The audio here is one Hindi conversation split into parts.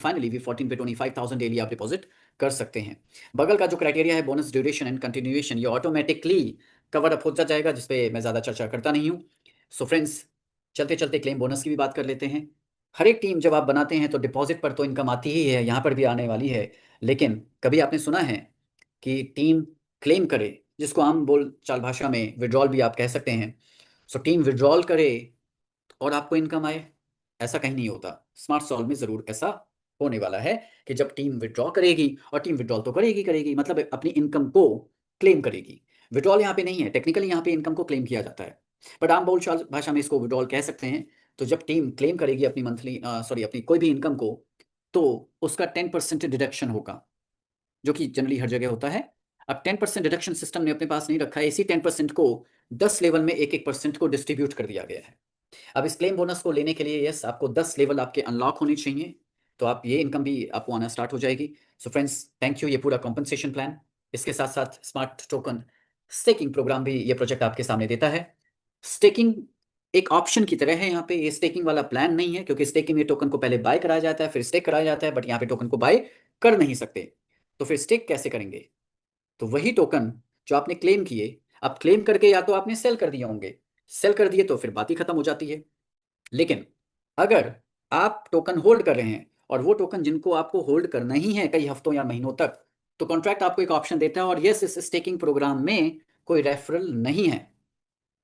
फाइनली V14 पे 25,000 डेली आप डिपॉजिट कर सकते हैं। बगल का जो क्राइटेरिया है बोनस ड्यूरेशन एंड कंटिन्यूएशन, ये ऑटोमेटिकली कवर अप होता जाएगा, जिसपे मैं ज़्यादा चर्चा करता नहीं हूँ। सो फ्रेंड्स, चलते चलते क्लेम बोनस की भी बात कर लेते हैं। हर एक टीम जब आप बनाते हैं तो डिपॉजिट पर तो इनकम आती ही है, यहाँ पर भी आने वाली है। लेकिन कभी आपने सुना है कि टीम क्लेम करे, जिसको आम बोल चाल भाषा में विड्रॉल भी आप कह सकते हैं। सो टीम विड्रॉल करे और आपको इनकम आए, ऐसा कहीं नहीं होता। स्मार्ट सॉल्व में ज़रूर ऐसा होने वाला है कि जब टीम विड्रॉ करेगी, और टीम विड्रॉल तो करेगी मतलब अपनी इनकम को क्लेम करेगी। विड्रॉल यहाँ पे नहीं है, टेक्निकली यहाँ पे इनकम को क्लेम किया जाता है, बट आम बोलचाल भाषा में इसको विड्रॉल कह सकते हैं। तो जब टीम क्लेम करेगी अपनी मंथली अपनी कोई भी इनकम को, तो उसका 10% डिडक्शन होगा, जो कि जनरली हर जगह होता है। अब 10% डिडक्शन सिस्टम ने अपने पास नहीं रखा है, इसी 10% को 10 लेवल में 1-1% को डिस्ट्रीब्यूट कर दिया गया है। अब इस क्लेम बोनस को लेने के लिए यस, आपको 10 लेवल आपके अनलॉक होने चाहिए, तो आप ये इनकम भी आपको आना स्टार्ट हो जाएगी। So friends, thank you. ये पूरा कॉम्पनसेशन प्लान, इसके साथ साथ स्मार्ट टोकन स्टेकिंग प्रोग्राम भी ये प्रोजेक्ट आपके सामने देता है। स्टेकिंग एक ऑप्शन की तरह है यहाँ पे, ये स्टेकिंग वाला प्लान नहीं है, क्योंकि स्टेकिंग में टोकन को पहले बाय कराया जाता है, फिर स्टेक कराया जाता है, बट यहाँ पे टोकन को बाय कर नहीं सकते। तो फिर स्टेक कैसे करेंगे? तो वही टोकन जो आपने क्लेम किए, आप क्लेम करके या तो आपने सेल कर दिए होंगे, सेल कर दिए तो फिर बात ही खत्म हो जाती है। लेकिन अगर आप टोकन होल्ड कर रहे हैं, और वो टोकन जिनको आपको होल्ड करना ही है कई हफ्तों या महीनों तक, तो कॉन्ट्रैक्ट आपको एक ऑप्शन देता है, और यस, इस स्टेकिंग प्रोग्राम में कोई रेफरल नहीं है।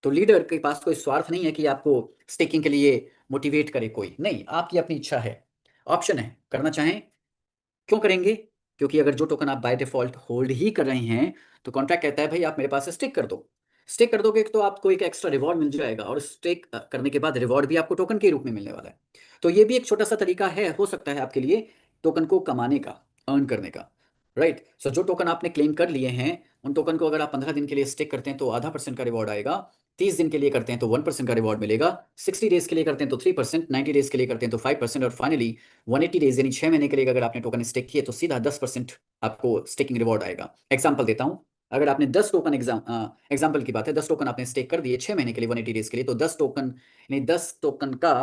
तो लीडर के पास कोई स्वार्थ नहीं है कि आपको स्टेकिंग के लिए मोटिवेट करे, कोई नहीं, आपकी अपनी इच्छा है, ऑप्शन है, करना चाहें क्यों करेंगे? क्योंकि अगर जो टोकन आप बाय डिफॉल्ट होल्ड ही कर रहे हैं, तो कॉन्ट्रैक्ट कहता है भाई आप मेरे पास स्टेक कर दो। स्टेक कर दोगे तो आपको एक एक्स्ट्रा रिवॉर्ड मिल जाएगा, और स्टेक करने के बाद रिवॉर्ड भी आपको टोकन के रूप में मिलने वाला है। तो ये भी एक छोटा सा तरीका है, हो सकता है आपके लिए, टोकन को कमाने का, अर्न करने का। राइट। सो जो टोकन आपने क्लेम कर लिए हैं, उन टोकन को अगर आप 15 दिन के लिए स्टेक करते हैं तो ½ % का रिवॉर्ड आएगा, 30 दिन के लिए करते हैं तो 1% का रिवॉर्ड मिलेगा, 60 डेज के लिए करते हैं तो 3%, 90 डेज के लिए करते हैं तो 5%, और फाइनली 180 डेज यानी 6 महीने के लिए अगर आपने टोकन स्टेक किए तो सीधा 10% आपको स्टेकिंग रिवॉर्ड आएगा। एग्जाम्पल देता हूँ, अगर आपने 10 टोकन, एग्जाम्पल की बात है, 10 टोकन आपने स्टेक कर दिए 6 महीने के लिए 180 डेज के लिए, तो 10 टोकन यानी 10 टोकन का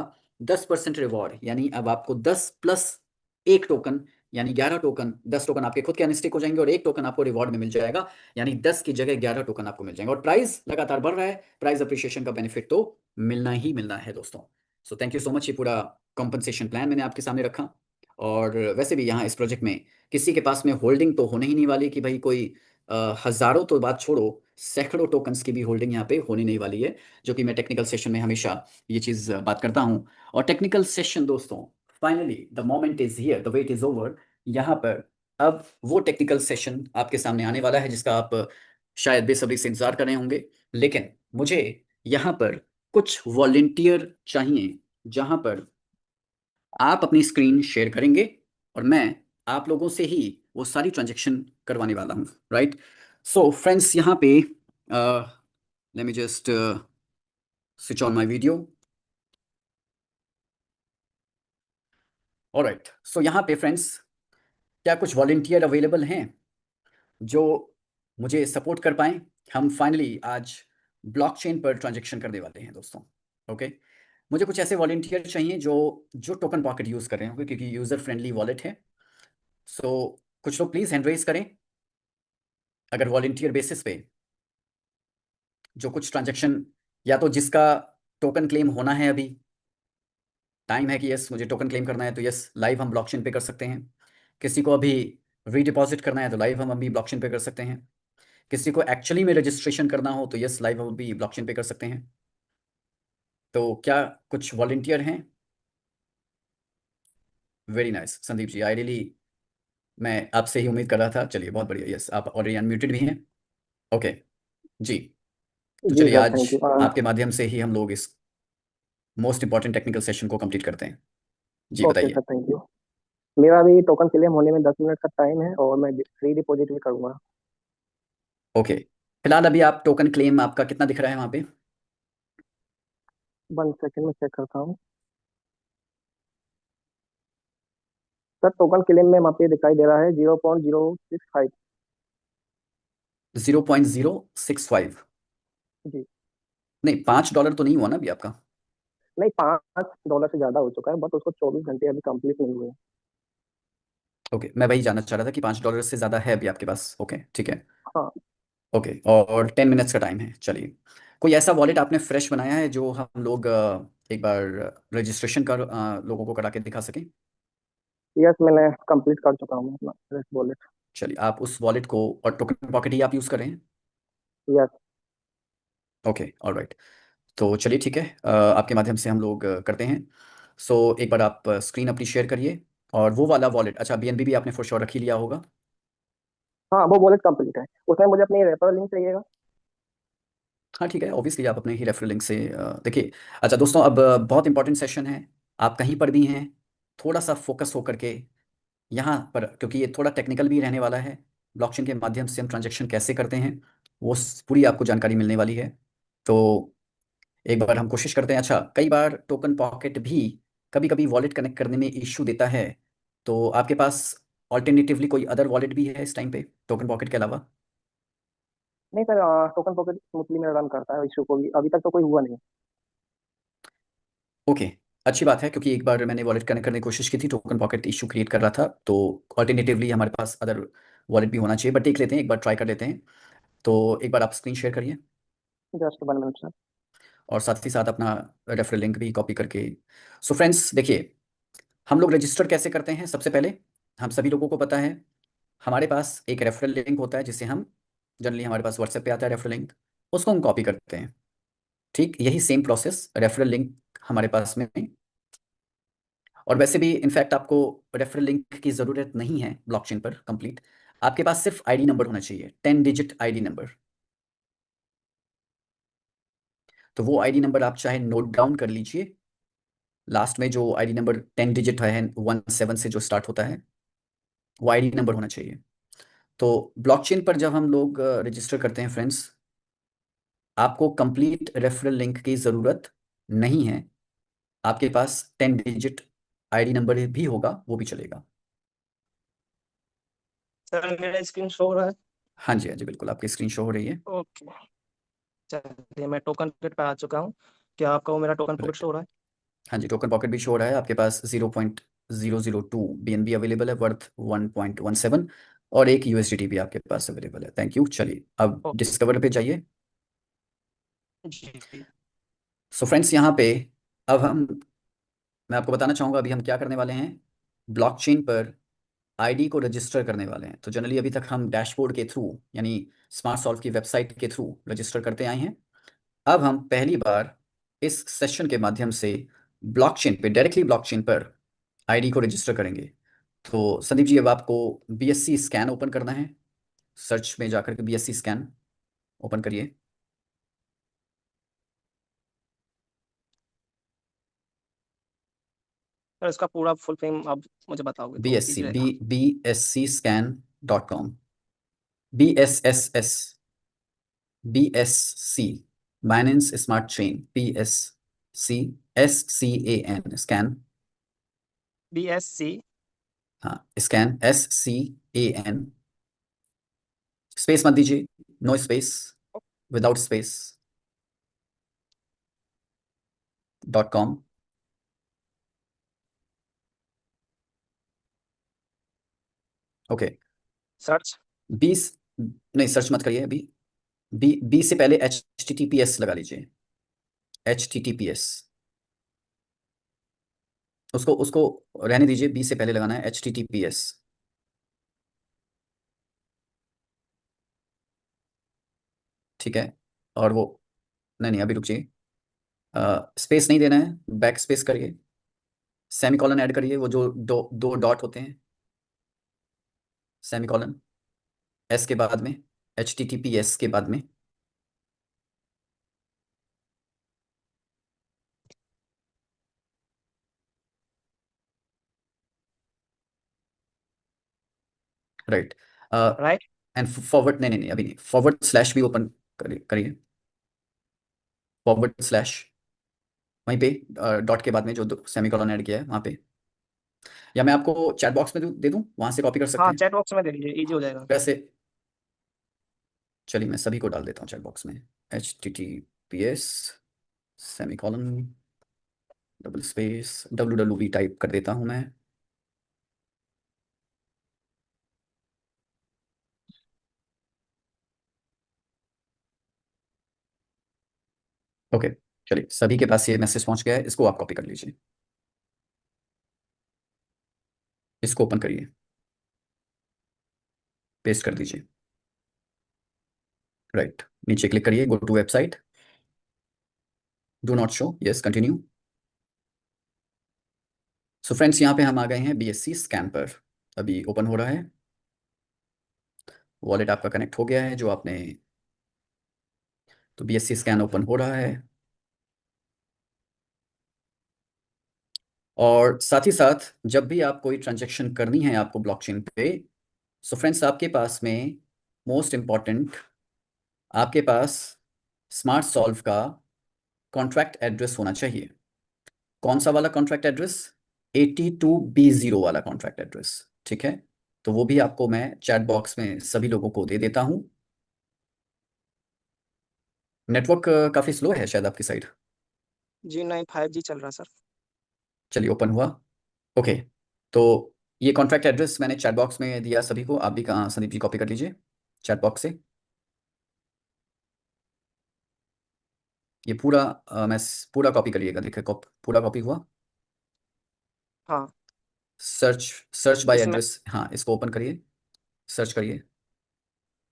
10% रिवॉर्ड, यानी अब आपको 10 प्लस एक टोकन यानी 11 टोकन, 10 टोकन आपके खुद के अनस्टेक हो जाएंगे, और एक टोकन आपको रिवॉर्ड में मिल जाएगा, यानी 10 की जगह 11 टोकन आपको मिल जाएंगे, और प्राइस लगातार बढ़ रहा है। प्राइस अप्रिशिएशन का बेनिफिट तो मिलना ही मिलना है दोस्तों। So thank you so much. ये पूरा कॉम्पनसेशन प्लान मैंने आपके सामने रखा। और वैसे भी यहाँ इस प्रोजेक्ट में किसी के पास में होल्डिंग तो होने ही नहीं वाली कि भाई कोई हज़ारों तो बात छोड़ो, सैकड़ों टोकन्स की भी होल्डिंग यहाँ पे होने नहीं वाली है, जो कि मैं टेक्निकल सेशन में हमेशा ये चीज़ बात करता हूँ। और टेक्निकल सेशन दोस्तों, finally the moment is here, the wait is over. यहाँ पर अब वो टेक्निकल सेशन आपके सामने आने वाला है, जिसका आप शायद बेसब्री से इंतजार कर रहे होंगे। लेकिन मुझे यहाँ पर कुछ वॉलेंटियर चाहिए, जहाँ पर आप अपनी स्क्रीन शेयर करेंगे, और मैं आप लोगों से ही वो सारी ट्रांजेक्शन करवाने वाला हूँ। राइट। सो फ्रेंड्स, यहाँ पे let me just switch on my video. Alright. So यहाँ पे फ्रेंड्स, क्या कुछ वॉलेंटियर अवेलेबल हैं जो मुझे सपोर्ट कर पाएँ? हम फाइनली आज ब्लॉकचेन पर ट्रांजेक्शन करने वाले हैं दोस्तों। ओके। मुझे कुछ ऐसे वॉलेंटियर चाहिए जो जो टोकन पॉकेट यूज़ कर रहे होंगे, क्योंकि यूज़र फ्रेंडली वॉलेट है। सो कुछ लोग प्लीज़ हैंड रेज करें, अगर वॉलेंटियर बेसिस पे जो कुछ ट्रांजेक्शन, या तो जिसका टोकन क्लेम होना है, अभी टाइम है कि यस मुझे टोकन क्लेम करना है, तो यस लाइव हम ब्लॉकचेन पे कर सकते हैं। किसी को अभी रीडिपॉजिट करना है तो लाइव हम अभी ब्लॉकचेन पे कर सकते हैं। किसी को एक्चुअली में रजिस्ट्रेशन करना हो तो यस लाइव हम अभी ब्लॉकचेन पे कर सकते हैं। तो क्या कुछ वॉलेंटियर हैं? Very nice Sandeep ji, I really, मैं आपसे ही उम्मीद कर रहा था। चलिए बहुत बढ़िया, यस आप ऑलरेडी अनम्यूटेड भी हैं। ओके जी। तो जी चलिए सर, आज थैंक यू। आपके माध्यम से ही हम लोग इस मोस्ट इंपॉर्टेंट टेक्निकल सेशन को कंप्लीट करते हैं। जी ओके सर, बताइए। Thank you. मेरा अभी टोकन क्लेम होने में 10 मिनट का टाइम है, और मैं फ्री डिपॉजिट भी करूंगा। ओके, फिलहाल अभी आप टोकन क्लेम आपका कितना दिख रहा है वहाँ पे? 1 सेकंड में चेक करता हूँ। सर, टोकन क्लेम में वहाँ पे दिखाई दे रहा है 0.065। 0.065? जी। नहीं, $5 तो नहीं हुआ ना अभी आपका? नहीं, $5 से ज़्यादा हो चुका है, बट उसको 24 घंटे अभी कंप्लीट नहीं हुए। ओके, मैं वही जानना चाह रहा था कि $5 से ज़्यादा है अभी आपके पास। ओके ठीक है। हाँ। ओके, और 10 मिनट्स का टाइम है, चलिए। कोई ऐसा वॉलेट आपने फ्रेश बनाया है जो हम लोग एक बार रजिस्ट्रेशन कर लोगों को करा के दिखा सकें? यस, मैंने कंप्लीट कर चुका हूँ अपना रेस्ट वॉलेट। चलिए, आप उस वॉलेट को, और टोकन पॉकेट ही आप यूज़ कर रहे हैं? यस। Okay alright. तो चलिए ठीक है, आपके माध्यम से हम लोग करते हैं। सो एक बार आप स्क्रीन अपनी शेयर करिए। और वो वाला वॉलेट, अच्छा बीएनबी भी आपने फॉर श्योर रख ही लिया होगा। हाँ, वो वॉलेट कंप्लीट है। उसमें मुझे अपनी रेफरल लिंक चाहिएगा। हाँ ठीक है, ऑब्वियसली आप अपने ही रेफरल लिंक से देखिए। अच्छा दोस्तों, अब बहुत इंपॉर्टेंट सेशन है। आप कहीं पर भी हैं, थोड़ा सा फोकस होकर के यहाँ पर, क्योंकि ये थोड़ा टेक्निकल भी रहने वाला है। ब्लॉकचेन के माध्यम से हम ट्रांजैक्शन कैसे करते हैं, वो पूरी आपको जानकारी मिलने वाली है। तो एक बार हम कोशिश करते हैं। अच्छा, कई बार टोकन पॉकेट भी कभी कभी वॉलेट कनेक्ट करने में इश्यू देता है। तो आपके पास ऑल्टरनेटिवली कोई अदर वॉलेट भी है इस टाइम पे, टोकन पॉकेट के अलावा? नहीं सर, टोकन पॉकेट स्मूथली मेरा रन करता है, इशू को भी अभी तक तो कोई हुआ नहीं। ओके, अच्छी बात है, क्योंकि एक बार मैंने वॉलेट कनेक्ट करने की कोशिश की थी, टोकन पॉकेट इशू क्रिएट कर रहा था। तो ऑल्टरनेटिवली हमारे पास अदर वॉलेट भी होना चाहिए, बट देख लेते हैं, एक बार ट्राई कर लेते हैं। तो एक बार आप स्क्रीन शेयर करिए, जस्ट 1 मिनट सर। और साथ ही साथ अपना रेफरल लिंक भी कॉपी करके। सो फ्रेंड्स देखिए, हम लोग रजिस्टर कैसे करते हैं। सबसे पहले, हम सभी लोगों को पता है, हमारे पास एक रेफरल लिंक होता है, जिसे हम जनरली, हमारे पास व्हाट्सएप पे आता है रेफरल लिंक, उसको हम कॉपी करते हैं। ठीक यही सेम प्रोसेस रेफरल लिंक हमारे पास में। और वैसे भी इनफैक्ट आपको रेफरल लिंक की ज़रूरत नहीं है ब्लॉकचेन पर कंप्लीट। आपके पास सिर्फ आईडी नंबर होना चाहिए, 10 डिजिट आईडी नंबर। तो वो आईडी नंबर आप चाहे नोट डाउन कर लीजिए। लास्ट में जो आईडी नंबर 10 डिजिट है, 17 से जो स्टार्ट होता है, वो आईडी नंबर होना चाहिए। तो ब्लॉकचेन पर जब हम लोग रजिस्टर करते हैं फ्रेंड्स, आपको कंप्लीट रेफरल लिंक की ज़रूरत नहीं है। आपके पास 10 डिजिट आईडी नंबर भी होगा, वो भी चलेगा। सर मेरा स्क्रीन शो हो रहा है। हाँ जी, हाँ जी, बिल्कुल आपकी स्क्रीन शो हो रही है। ओके, चलिए मैं टोकन पॉकेट पे आ चुका हूँ। क्या आपका वो मेरा टोकन पॉकेट राइट, शो हो रहा है? हाँ जी, टोकन पॉकेट भी शो हो रहा है। आपके पास 0.002 बीएनबी अवेलेबल है, वर्थ 1.17। और एक यूएसडीटी भी आपके पास अवेलेबल है। Thank you. चलिए, अब ओके डिस्कवर पे जाइए। जी। सो फ्रेंड्स, यहाँ पे अब हम, मैं आपको बताना चाहूँगा अभी हम क्या करने वाले हैं। ब्लॉकचेन पर आईडी को रजिस्टर करने वाले हैं। तो जनरली अभी तक हम डैशबोर्ड के थ्रू, यानी स्मार्ट सॉल्व की वेबसाइट के थ्रू रजिस्टर करते आए हैं। अब हम पहली बार इस सेशन के माध्यम से ब्लॉकचेन पे, डायरेक्टली ब्लॉकचेन पर आईडी को रजिस्टर करेंगे। तो संदीप जी, अब आपको बीएससी स्कैन ओपन करना है। सर्च में जाकर के बीएससी स्कैन ओपन करिए। सर इसका पूरा फुल फॉर्म आप मुझे बताओगे बी तो एस सी इजी बी रहेगा। B S C scan .com, BSSS, BSC, Binance smart chain, BSC SCAN scan. BSC। हाँ, स्कैन SCAN, स्पेस मत दीजिए, no space, without space, .com। Okay, search. बीस, नहीं सर्च मत करिए अभी। बी से पहले HTTPS लगा लीजिए, HTTPS। उसको उसको रहने दीजिए, बी से पहले लगाना है HTTPS। ठीक है। और वो, नहीं नहीं अभी रुकिए, स्पेस नहीं देना है, बैक स्पेस करिए, सेमीकॉलन ऐड करिए, वो जो दो दो डॉट होते हैं, सेमीकॉलन, एस के बाद में, HTTPS के बाद में। राइट। राइट। एंड फॉरवर्ड, नहीं नहीं नहीं अभी नहीं, फॉरवर्ड स्लैश भी ओपन करिए करिए, फॉरवर्ड स्लैश, वहीं पे डॉट के बाद में जो सेमीकॉलन ऐड किया है वहाँ पे। या मैं आपको चैट बॉक्स में दे दूँ, वहाँ से कॉपी कर सकते हाँ, हैं। चैट बॉक्स में दे दीजिए, इजी हो जाएगा। वैसे चलिए, मैं सभी को डाल देता हूँ चैट बॉक्स में। HTTPS semicolon double space WWV type कर देता हूँ मैं। ओके, चलिए सभी के पास ये मैसेज पहुंच गया है, इसको आप कॉपी कर लीजिए, इसको ओपन करिए, पेस्ट कर दीजिए। राइट, नीचे क्लिक करिए, go to website, do not show, yes continue. So friends, यहाँ पे हम आ गए हैं BSC स्कैन पर, अभी ओपन हो रहा है। वॉलेट आपका कनेक्ट हो गया है जो आपने, तो BSC स्कैन ओपन हो रहा है। और साथ ही साथ जब भी आप कोई ट्रांजैक्शन करनी है आपको ब्लॉकचेन पे, सो फ्रेंड्स आपके पास में मोस्ट इम्पॉर्टेंट, आपके पास स्मार्ट सॉल्व का कॉन्ट्रैक्ट एड्रेस होना चाहिए। कौन सा वाला कॉन्ट्रैक्ट एड्रेस? 82B0 वाला कॉन्ट्रैक्ट एड्रेस, ठीक है। तो वो भी आपको मैं चैट बॉक्स में सभी लोगों को दे देता हूँ। नेटवर्क काफ़ी स्लो है शायद आपकी साइड। जी नहीं, 5G चल रहा सर। चलिए, ओपन हुआ। ओके, तो ये कॉन्ट्रैक्ट एड्रेस मैंने चैट बॉक्स में दिया सभी को, आप भी कहाँ संदीप जी कॉपी कर लीजिए चैट बॉक्स से। ये पूरा मैं पूरा कॉपी करिएगा, देखिए पूरा कॉपी हुआ। हाँ। सर्च, सर्च बाय इसमें एड्रेस, हाँ इसको ओपन करिए, सर्च करिए।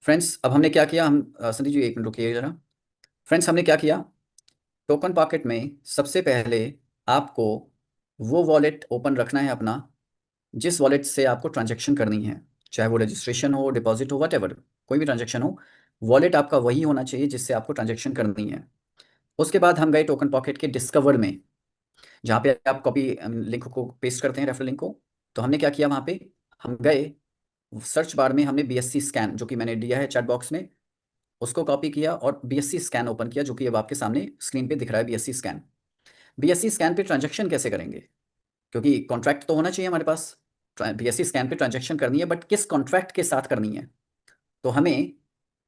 फ्रेंड्स अब हमने क्या किया, हम संदीप जी एक मिनट रुकिए जरा। फ्रेंड्स हमने क्या किया, टोकन पॉकेट में सबसे पहले आपको वो वॉलेट ओपन रखना है अपना, जिस वॉलेट से आपको ट्रांजैक्शन करनी है, चाहे वो रजिस्ट्रेशन हो, डिपॉजिट हो, वट एवर, कोई भी ट्रांजैक्शन हो, वॉलेट आपका वही होना चाहिए जिससे आपको ट्रांजैक्शन करनी है। उसके बाद हम गए टोकन पॉकेट के डिस्कवर में, जहाँ पे आप कॉपी लिंक को पेस्ट करते हैं, रेफरल लिंक को। तो हमने क्या किया, वहाँ पे हम गए, सर्च बार में हमने BSC स्कैन जो कि मैंने दिया है चैट बॉक्स में, उसको कॉपी किया और BSC स्कैन ओपन किया, जो कि अब आपके सामने स्क्रीन पे दिख रहा है BSC स्कैन। BSC स्कैन पे ट्रांजैक्शन कैसे करेंगे, क्योंकि कॉन्ट्रैक्ट तो होना चाहिए हमारे पास, BSC स्कैन पे ट्रांजैक्शन करनी है, बट किस कॉन्ट्रैक्ट के साथ करनी है? तो हमें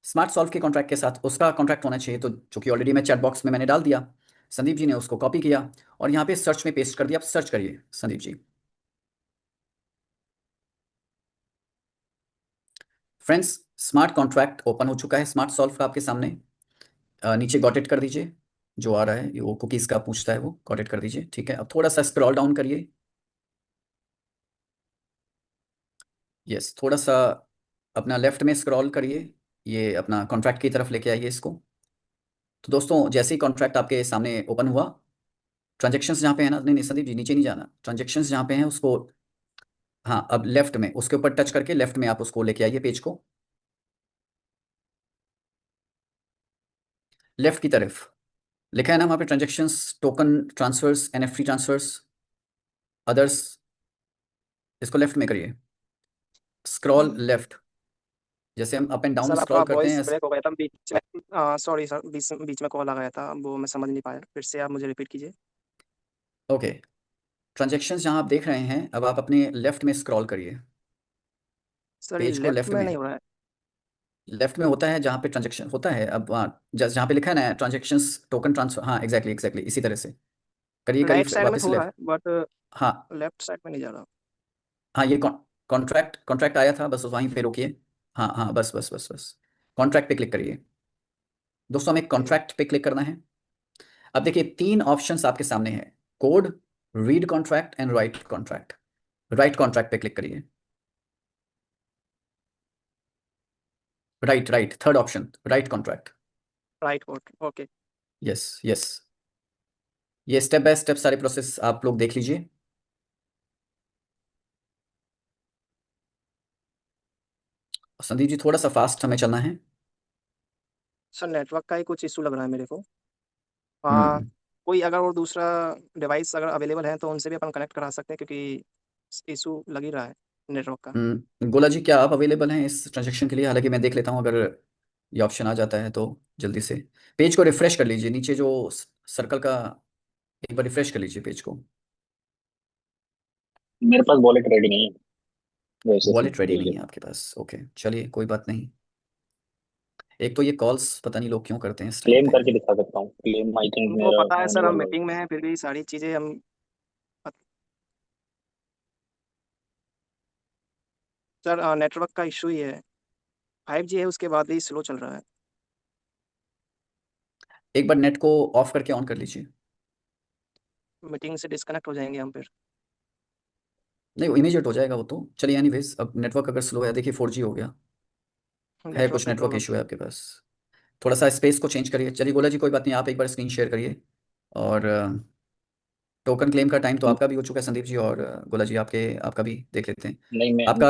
स्मार्ट सॉल्व के कॉन्ट्रैक्ट के साथ उसका कॉन्ट्रैक्ट होना चाहिए, तो जो कि ऑलरेडी मैं चैट बॉक्स में मैंने डाल दिया। संदीप जी ने उसको कॉपी किया और यहाँ पे सर्च में पेस्ट कर दिया। आप सर्च करिए Sandeep ji. Friends smart contract open हो चुका है स्मार्ट सॉल्व का आपके सामने। नीचे गॉट इट कर दीजिए, जो आ रहा है वो कुकीज़ का पूछता है, वो गॉट इट कर दीजिए, ठीक है। अब थोड़ा सा स्क्रॉल डाउन करिए, यस थोड़ा सा अपना लेफ्ट में स्क्रॉल करिए, ये अपना कॉन्ट्रैक्ट की तरफ लेके आइए इसको। तो दोस्तों जैसे ही कॉन्ट्रैक्ट आपके सामने ओपन हुआ, ट्रांजेक्शन्स जहाँ पे है ना, नहीं नहीं संदीप जी नीचे नहीं जाना, ट्रांजेक्शन्स जहाँ पे हैं उसको, हाँ अब लेफ्ट में उसके ऊपर टच करके लेफ्ट में आप उसको लेके आइए पेज को, लेफ्ट की तरफ लिखा है ना वहाँ पे transactions, token transfers, NFT transfers, others, इसको लेफ्ट में करिए, स्क्रॉल लेफ्ट, जैसे हम अप एंड डाउन सर आपका स्क्रॉल करते वॉइस हैं। ब्रेक हो गया था बीच में। सॉरी सर, बीच बीच में कॉल आ गया था, वो मैं समझ नहीं पाया, फिर से आप मुझे रिपीट कीजिए। ओके, ट्रांजेक्शन्स जहाँ आप देख रहे हैं, अब आप अपने लेफ्ट में स्क्रॉल करिए, सर ये पेज को लेफ्ट लेफ्ट में में, नहीं हो रहा है। लेफ्ट में होता है जहाँ पे ट्रांजेक्शन होता है, अब जहाँ पे लिखा है ना ट्रांजेक्शन्स टोकन ट्रांसफर, हाँ एग्जैक्टली एग्जैक्टली इसी तरह से करिए, करिए राइट साइड में वापस तो से हो रहा लेफ्ट। है, बट हाँ लेफ्ट साइड में नहीं जा रहा। हाँ, ये कॉन्ट्रैक्ट कॉन्ट्रैक्ट आया था, बस वहीं पे रोकिए। हाँ हाँ, बस बस बस बस, कॉन्ट्रैक्ट पे क्लिक करिए। दोस्तों हमें ओके। कॉन्ट्रैक्ट पे क्लिक करना है। अब देखिए तीन ऑप्शंस आपके सामने हैं, code, read contract and right contract. Right contract पे क्लिक करिए, right right, third option right contract. Right code, okay. Yes yes, ये स्टेप बाय स्टेप सारे प्रोसेस आप लोग देख लीजिए। संदीप जी थोड़ा सा फास्ट हमें चलना है। सर नेटवर्क का ही कुछ इशू लग रहा है मेरे को। हाँ। हम्म कोई अगर और दूसरा डिवाइस अगर अवेलेबल है तो उनसे भी अपन कनेक्ट करा सकते हैं, क्योंकि इशू लग ही रहा है नेटवर्क का। गोला जी क्या आप अवेलेबल हैं इस ट्रांजेक्शन के लिए? हालांकि मैं देख लेता हूँ, अगर ये ऑप्शन आ जाता है तो जल्दी से पेज को रिफ्रेश कर लीजिए, नीचे जो सर्कल का, एक बार रिफ्रेश कर लीजिए पेज को। मेरे पास वॉलेट रेडी नहीं है वैसे वॉलेट रेडी के नहीं लिए। है आपके पास? ओके चलिए कोई बात नहीं। एक तो ये कॉल्स पता नहीं लोग क्यों करते हैं इस टाइम क्लेम पे। करके दिखा सकता हूँ, क्लेम आई थिंक वो मेरा पता है सर, हम इनेबल हो। मीटिंग में हैं, फिर भी सारी चीज़ें हम। सर नेटवर्क का इशू ही है, 5G है उसके बाद भी स्लो चल रहा है। एक बार नेट को ऑफ करके ऑन कर लीजिए। मीटिंग से डिस्कनेक्ट हो जाएंगे हम फिर। नहीं, वो इमीडिएट हो जाएगा वो तो। चलिए एनीवेज, अब नेटवर्क अगर स्लो है, देखिए 4G हो गया है, कुछ नेटवर्क का नेटवर्क प्रॉब्लम इशू है आपके पास। थोड़ा सा स्पेस को चेंज करिए। चलिए गोला जी, कोई बात नहीं, आप एक बार स्क्रीन शेयर करिए। और टोकन क्लेम का टाइम तो आपका भी हो चुका है संदीप जी, और गोला जी आपका भी देख लेते हैं नहीं मैं आपका